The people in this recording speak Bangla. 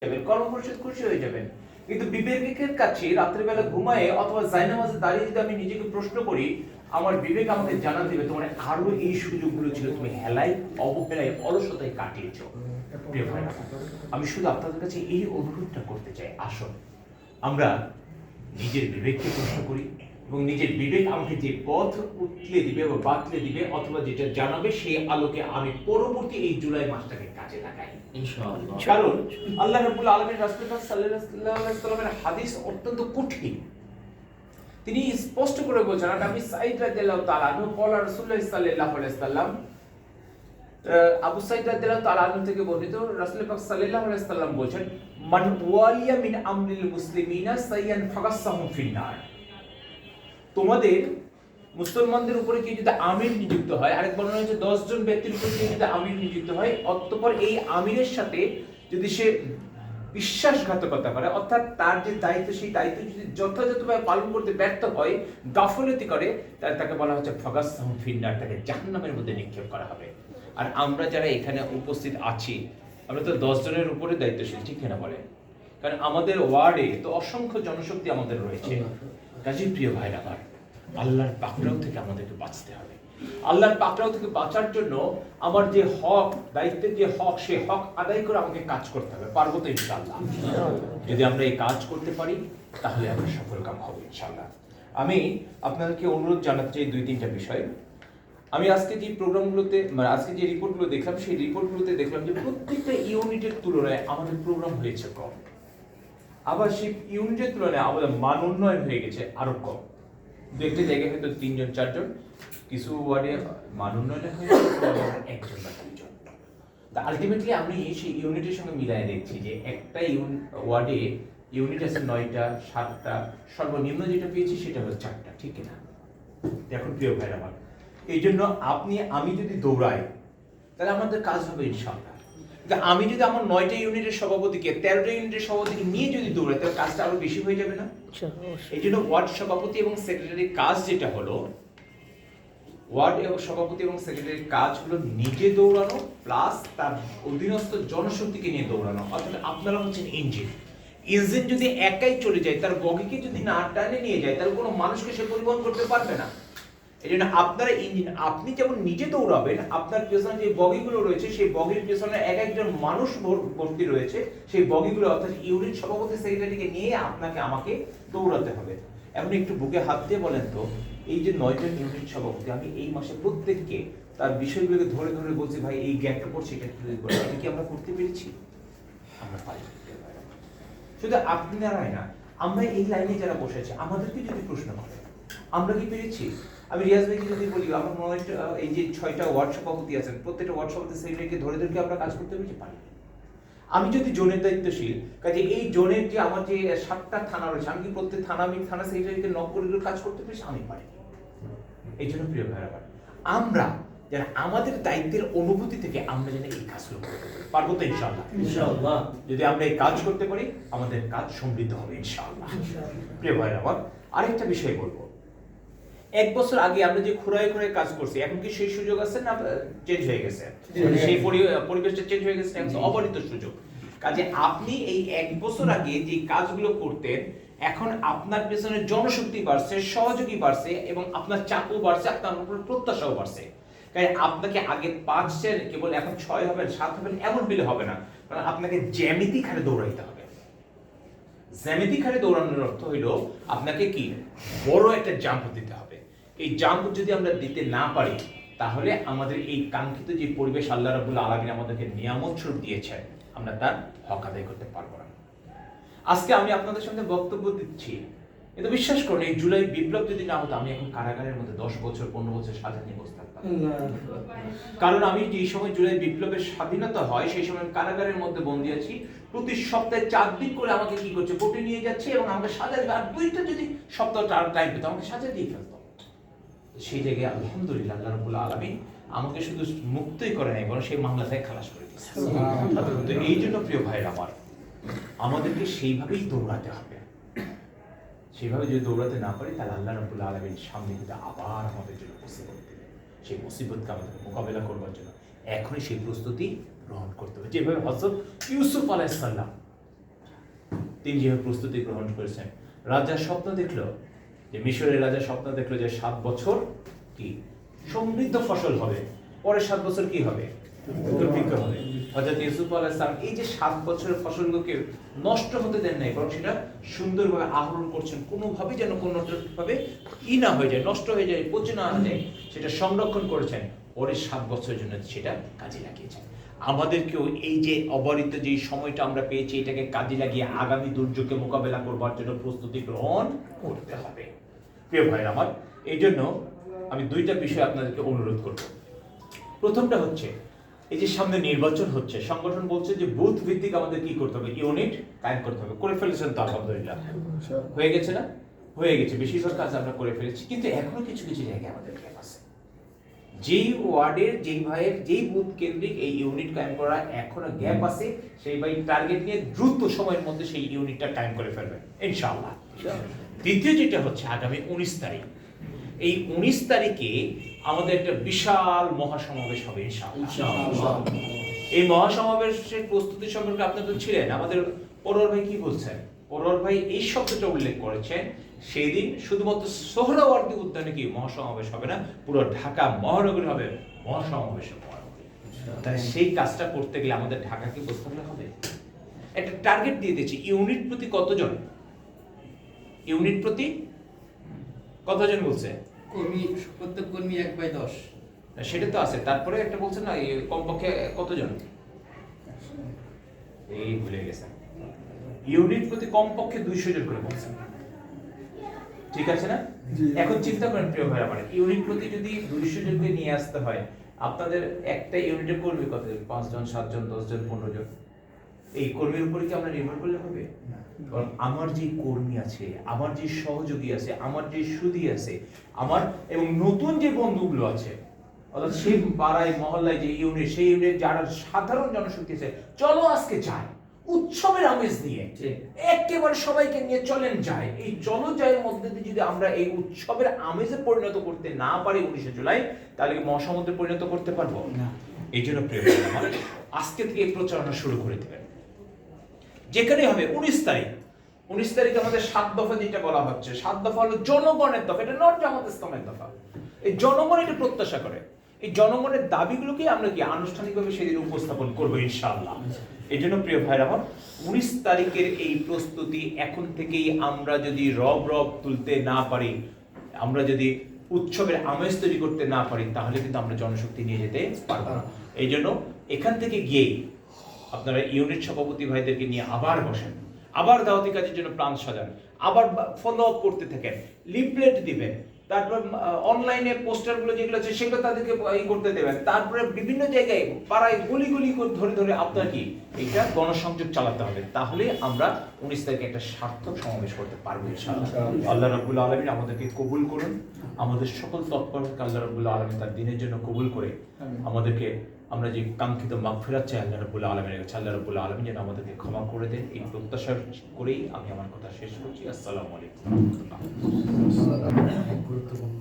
যাবেন, কর্মপরিষদ খুশি হয়ে যাবেন। কিন্তু বিবেকের কাছে রাত্রিবেলা ঘুমায়ে অথবা জায়নামাজে দাঁড়িয়ে যদি আমি নিজেকে প্রশ্ন করি, আমার বিবেক আমাকে জানা দেবে তোমার আরো এই সুযোগগুলো ছিল, তুমি হেলায়, অবহেলায়, অলসতায় কাটিয়েছো। প্রিয় ভাইরা, আমি শুধু আপনাদের কাছে এই অনুরোধটা করতে চাই, আসুন আমরা নিজের বিবেককে প্রশ্ন করি এবং নিজের বিবেক আমাকে যে পথ উতলে দিবে বা বাতলে দিবে অথবা যেটা জানাবে সেই আলোকে আমি পরবর্তী এই জুলাই মাসটাকে কাজে লাগাই ইনশাআল্লাহ। কারণ আল্লাহ রাব্বুল আলামিন রাসূলুল্লাহ সাল্লাল্লাহু আলাইহি ওয়াসাল্লামের হাদিস অত্যন্ত কঠিন। তিনি স্পষ্ট করে বলেছেন, নবী সাঈদ রাদিয়াল্লাহু তাআলা আনহু বলা রাসূলুল্লাহ সাল্লাল্লাহু আলাইহি ওয়াসাল্লাম, আবু সাঈদ রাদিয়াল্লাহু তাআলা আনহু থেকে বর্ণিত, রাসূল পাক সাল্লাল্লাহু আলাইহি ওয়াসাল্লাম বলেছেন, মান ওয়ালিয়া মিন আমরিল মুসলিমিনা সাইয়ান ফাগাসসাহুম ফিন্নার। তোমাদের মুসলমানদের উপরে কি যদি আমির নিযুক্ত হয়, আরেক বর্ণনা হচ্ছে 10 জন ব্যক্তির উপরে কি যদি আমির নিযুক্ত হয়, অতঃপর এই আমিরের সাথে যদি সে বিশ্বাসঘাতকতা করে, অর্থাৎ তার যে দায়িত্ব সেই দায়িত্ব যদি যথাযথভাবে পালন করতে ব্যর্থ হয়, গাফলতি করে, তাহলে তাকে বলা হচ্ছে ফাগাসসাহুম ফিন্নার, তাকে জাহান্নামের মধ্যে নিক্ষেপ করা হবে। আর আমরা যারা এখানে উপস্থিত আছি, আমরা তো 10 জনের উপরে দায়িত্বশীল, ঠিক না বলে? কারণ আমাদের ওয়ার্ডে তো অসংখ্য জনশক্তি আমাদের রয়েছে। কাজেই প্রিয় ভাইরা আমার, আল্লাহর পাকড়াও থেকে আমাদেরকে বাঁচতে হবে। আল্লাহর পাকড়াও থেকে বাঁচার জন্য আমার যে হক, দায়িত্বের যে হক, সেই হক আদায় করে আমাকে কাজ করতে হবে। পারবো তো ইনশাআল্লাহ? যদি আমরা এই কাজ করতে পারি তাহলে আমরা সফলকাম হব ইনশাআল্লাহ। আমি আপনাদেরকে অনুরোধ জানাতে চাই 2-3টা বিষয়। আমি আজকে যে প্রোগ্রামগুলোতে, মানে আজকে যে রিপোর্টগুলো দেখলাম, সেই রিপোর্টগুলোতে দেখলাম যে প্রত্যেকটা ইউনিটের তুলনায় আমাদের প্রোগ্রাম হয়েছে কম। আবার সেই ইউনিটের তুলনায় আমাদের মান উন্নয়ন হয়ে গেছে আরো কম। একটা জায়গায় হয়তো 3-4 জন, কিছু ওয়ার্ডে মান উন্নয়ন হয়ে গেছে 1 বা 2 জন। তা আলটিমেটলি আমি সেই ইউনিটের সঙ্গে মিলাই দেখছি যে একটা ওয়ার্ডে ইউনিট আছে 9টা, 7টা, সর্বনিম্ন যেটা পেয়েছি সেটা হলো 4টা, ঠিক না? এখন প্রিয় ভাইরা আমার, এই জন্য আমি যদি দৌড়াই তাহলে আমাদের কাজ হবে ইনশাআল্লাহ। আমি যদি আমার 9টা ইউনিটের সভাপতিকে 13টা ইউনিটের সভাপতিকে নিয়ে যদি দৌড়াই, তাহলে কাজটা আরো বেশি হয়ে যাবে না? এই জন্য ওয়ার্ড সভাপতি এবং সেক্রেটারির কাজ যেটা হলো, ওয়ার্ড সভাপতি এবং সেক্রেটারির কাজ হলো নিজে দৌড়ানো প্লাস তার অধীনস্থ জনশক্তিকে নিয়ে দৌড়ানো। অর্থাৎ আপনারা হচ্ছেন ইঞ্জিন। ইঞ্জিন যদি একাই চলে যায়, তার বগিকে যদি না টানে নিয়ে যায়, তাহলে কোনো মানুষকে সে পরিবহন করতে পারবে না। এই জন্য আপনারা ইঞ্জিন, আপনি যেমন নিজে দৌড়াবেন, আপনার পেছনে যে বগিগুলো রয়েছে সেই বগির পেছনে একজন মানুষ ভর্তি রয়েছে, সেই বগিগুলো অর্থাৎ ইউনিট সভাপতি সেক্রেটারিকে নিয়ে আপনাকে আমাকে দৌড়াতে হবে। এখন একটু বুকে হাত দিয়ে বলেন তো, এই যে 9জন ইউনিট সভাপতি, আমি এই মাসে প্রত্যেককে তার বিষয়গুলোকে ধরে ধরে বলছি, ভাই এই গ্যাপটা পড়ছে, এটা কি আমরা করতে পেরেছি? আমরা পারি। শুধু আপনারাই না, আমরা এই লাইনে যারা বসে আছি আমাদেরকে যদি প্রশ্ন করে আমরা কি পেরেছি? আমি রিয়াজ ভাইকে যদি বলি, আমার মনে হয় এই যে 6টা ওয়ার্ড সভাপতি আছেন, প্রত্যেকটা ওয়ার্ড সভাপতি সেক্রেটারিকে ধরে ধরে আমরা কাজ করতে পেরেছি? পারি। আমি যদি জোনের দায়িত্বশীল, কাজে এই জোনের যে আমার যে 7টা থানা রয়েছে, আমি কি প্রত্যেক থানা সেক্রেটারিকে নক করে কাজ করতে পেরেছি? আমি পারি। এই জন্য প্রিয় ভাইরা, আমরা যারা আমাদের দায়িত্বের অনুভূতি থেকে আমরা যেন এই কাজগুলো করতে পারি, পারবো তো ইনশাআল্লাহ? ইনশাআল্লাহ। যদি আমরা এই কাজ করতে পারি, আমাদের কাজ সমৃদ্ধ হবে ইনশাআল্লাহ। প্রিয় ভাইরা আমার, আরেকটা বিষয় বলবো, 1 বছর আগে আমরা যে খুঁড়ায় কাজ করছি, এখন কি সেই সুযোগ আছে না চেঞ্জ হয়ে গেছে? সেই পরিবেশটা চেঞ্জ হয়ে গেছে, এখন অবারিত সুযোগ। কাজে আপনি এই 1 বছর আগে যে কাজগুলো করতেন, এখন আপনার পেছনে জনশক্তি বাড়ছে, সহযোগী বাড়ছে এবং আপনার চাপও বাড়ছে, আপনার উপর প্রত্যাশাও বাড়ছে। কারণ আপনাকে আগে 5 ছেন, কেবল এখন 6 হবেন, 7 হবেন, এমন বিলে হবে না। কারণ আপনাকে জ্যামিতিক হারে দৌড়াইতে হবে। জ্যামিতিক হারে দৌড়ানোর অর্থ হইল আপনাকে কি বড় একটা জাম্প দিতে হবে। এই জাম্প যদি আমরা দিতে না পারি, তাহলে আমাদের এই কাঙ্ক্ষিত যে পরিবেশ আল্লাহ রাব্বুল আলামিন আমাদেরকে নিয়ামত স্বরূপ দিয়েছেন, আমরা তার হক আদায় করতে পারবো না। আজকে আমি আপনাদের সঙ্গে বক্তব্য দিচ্ছি, কিন্তু বিশ্বাস করুন, এই জুলাই বিপ্লব যদি না হতো, আমি এখন কারাগারের মধ্যে 10 বছর 15 বছর সাজা নিয়ে বসে থাকতাম। কারণ আমি যে সময় জুলাই বিপ্লবের স্বাধীনতা হয়, সেই সময় কারাগারের মধ্যে বন্দী আছি। প্রতি সপ্তাহে 4 দিন করে আমাকে কি করছে, কোর্টে নিয়ে যাচ্ছে এবং আমাকে সাজা দিবে। আর 2টা যদি সপ্তাহ টাইম পেতো, আমাকে সাজা দিয়ে ফেলতো। সেই জায়গায় আলহামদুলিল্লাহ আল্লাহ রাব্বুল আলামিন আমাকে শুধু মুক্তই করে নাই, বরং সেই মামলা থেকে খালাস করে দিয়েছে। তো এই জন্য প্রিয় ভাইরা আমার, আমাদেরকে সেইভাবেই দৌড়াতে হবে। সেইভাবে যদি দৌড়াতে না পারি, তাহলে আল্লাহ রাব্বুল আলামিন সামনে কিন্তু আবার আমাদের জন্য মুসিবত দেবে। সেই মুসিবতকে আমাদের মোকাবেলা করবার জন্য এখনই সেই প্রস্তুতি গ্রহণ করতে হবে। যেভাবে হযরত ইউসুফ আলাইহিস সালাম তিনি যেভাবে প্রস্তুতি গ্রহণ করেছেন। রাজা স্বপ্ন দেখলো, যে মিশরের রাজা স্বপ্ন দেখলো যে 7 বছর কি সমৃদ্ধ ফসল হবে, পরে 7 বছর কি হবে, দুর্ভিক্ষ হবে। হযরত ইউসুফ আলাইহিস সালাম এই যে 7 বছরের ফসলগুলোকে নষ্ট হতে দেন নাই, বরং সেটা সুন্দরভাবে আহরণ করছেন, কোনোভাবে যেন কোনোভাবে না হয়ে যায়, নষ্ট হয়ে যায়, পচে না যায়, সেটা সংরক্ষণ করেছেন, পরে 7 বছরের জন্য সেটা কাজে লাগিয়েছেন। আমাদেরকেও এই যে অবারিত যে সময়টা আমরা পেয়েছি, এটাকে কাজে লাগিয়ে আগামী দুর্যোগকে মোকাবেলা করবার জন্য প্রস্তুতি গ্রহণ করতে হবে। প্রিয় ভাইরা আমার, এই জন্য আমি 2টা বিষয় আপনাদেরকে অনুরোধ করব। প্রথমটা হচ্ছে, এই যে সামনে নির্বাচন হচ্ছে, সংগঠন বলছে যে বুথ ভিত্তিক আমাদের কি করতে হবে, ইউনিট কায়েম করতে হবে। করে ফেলেছেন তো আলহামদুলিল্লাহ, হয়ে গেছে না? হয়ে গেছে, বেশিরভাগ কাজ আমরা করে ফেলেছি, কিন্তু এখনো কিছু কিছু জায়গায় আমাদের গ্যাপ আছে। যেই ওয়ার্ডের যেই ভাইয়ের যেই বুথ কেন্দ্রিক এই ইউনিট কায়েম করা এখনো গ্যাপ আছে, সেই ভাই টার্গেট নিয়ে দ্রুত সময়ের মধ্যে সেই ইউনিটটা কায়েম করে ফেলবেন ইনশাআল্লাহ। দ্বিতীয় যেটা হচ্ছে, আগামী 19 তারিখ, এই 19 তারিখে আমাদের একটা বিশাল মহাসমাবেশ হবে ইনশাআল্লাহ। এই মহাসমাবেশের প্রস্তুতি সম্পর্কে আপনারা তো ছিলেন, আমাদের পরোয়ার ভাই কি বলছেন? পরোয়ার ভাই এই শব্দটা উল্লেখ করেছেন, সেই দিন শুধুমাত্র সোহরাওয়ার্দী উদ্যানে কি মহাসমাবেশ হবে না, পুরো ঢাকা মহানগরী হবে মহাসমাবেশ। তাহলে সেই কাজটা করতে গেলে আমাদের ঢাকাকে বুঝতে হবে। একটা টার্গেট দিয়ে দিয়েছি, ইউনিট প্রতি কতজন, ইউনিট প্রতি কতজন বলছে? কর্মী, প্রত্যেক কর্মী 1/10। সেটা তো আছে, তারপরে একটা বলছেন না কমপক্ষে কতজন, এই ভুলে গেছেন, ইউনিট প্রতি কমপক্ষে 200 জন করে বলছেন, ঠিক আছে না? এখন চিন্তা করেন প্রিয় ভাই আমার, ইউনিট প্রতি যদি 200 জনকে নিয়ে আসতে হয়, আপনাদের একটা ইউনিটের কর্মী কত জন? 5 জন, 7 জন, 10 জন, 15 জন। এই কর্মীর উপরে কি আমরা নির্ভর করলে হবে? কারণ আমার যে কর্মী আছে, আমার যে সহযোগী আছে, আমার যে সুদী আছে, আমার এবং নতুন যে বন্ধুগুলো আছে, অর্থাৎ সেই পাড়ায় মহল্লায় যে ইউনিট, সেই ইউনিট যারা সাধারণ জনশক্তি আছে, চলো আজকে যাই উৎসবের আমেজ নিয়ে, একেবারে সবাইকে নিয়ে চলেন যায়। এই চলো যাইয়ের মধ্যে দিয়ে যদি আমরা এই উৎসবের আমেজে পরিণত করতে না পারি 19 জুলাই, তাহলে কি মহাসমুদ্রে পরিণত করতে পারবো না? এই জন্য প্রিয় আমার, আজকে থেকে এই প্রচারণা শুরু করে দেবেন, যেখানে হবে 19 তারিখ। 19 তারিখ আমাদের 7 দফা যেটা বলা হচ্ছে, 7 দফা হলো জনগণের দফা, এটা নট জামাত ইসলামের দফা। এই জনগণ এটা প্রত্যাশা করে, এই জনগণের দাবিগুলোকে আমরা কি আনুষ্ঠানিকভাবে সেদিন উপস্থাপন করবো ইনশাআল্লাহ। এই জন্য প্রিয় ভাইরা আমার, 19 তারিখের এই প্রস্তুতি এখন থেকেই আমরা যদি রব তুলতে না পারি, আমরা যদি উৎসবের আমেজ তৈরি করতে না পারি, তাহলে কিন্তু আমরা জনশক্তি নিয়ে যেতে পারবো না। এই জন্য এখান থেকে গিয়েই আপনারা ইউনিট সভাপতি ভাইদেরকে নিয়ে আবার বসেন, আবার দাওয়াতি কাজের জন্য প্ল্যান সাজান, আবার ফলো আপ করতে থাকেন, লিফলেট দিবেন, তারপর অনলাইনে পোস্টারগুলো যেগুলো আছে সেগুলো তাদেরকে করতে দেবেন, তারপরে বিভিন্ন জায়গায় পাড়ায় গলি করে ধরে ধরে আপনার কি এটা গণসংযোগ চালাতে হবে। তাহলে আমরা 19 তারিখে একটা সার্থক সমাবেশ করতে পারবো ইনশাআল্লাহ। আল্লাহ রাব্বুল আলামিন আমাদেরকে কবুল করুন, আমাদের সকল তৎপরতাকে আল্লাহ রাব্বুল আলামিন তার দিনের জন্য কবুল করে আমাদেরকে, আমরা যে কাঙ্ক্ষিত মাগফিরাত চাই আল্লাহ রাব্বুল আলামিনের কাছে, আল্লাহ রাব্বুল আলামিন যেন আমাদেরকে ক্ষমা করে দেন, এই প্রত্যাশা করেই আমি আমার কথা শেষ করছি। আসসালামু আলাইকুম। গুরুত্বপূর্ণ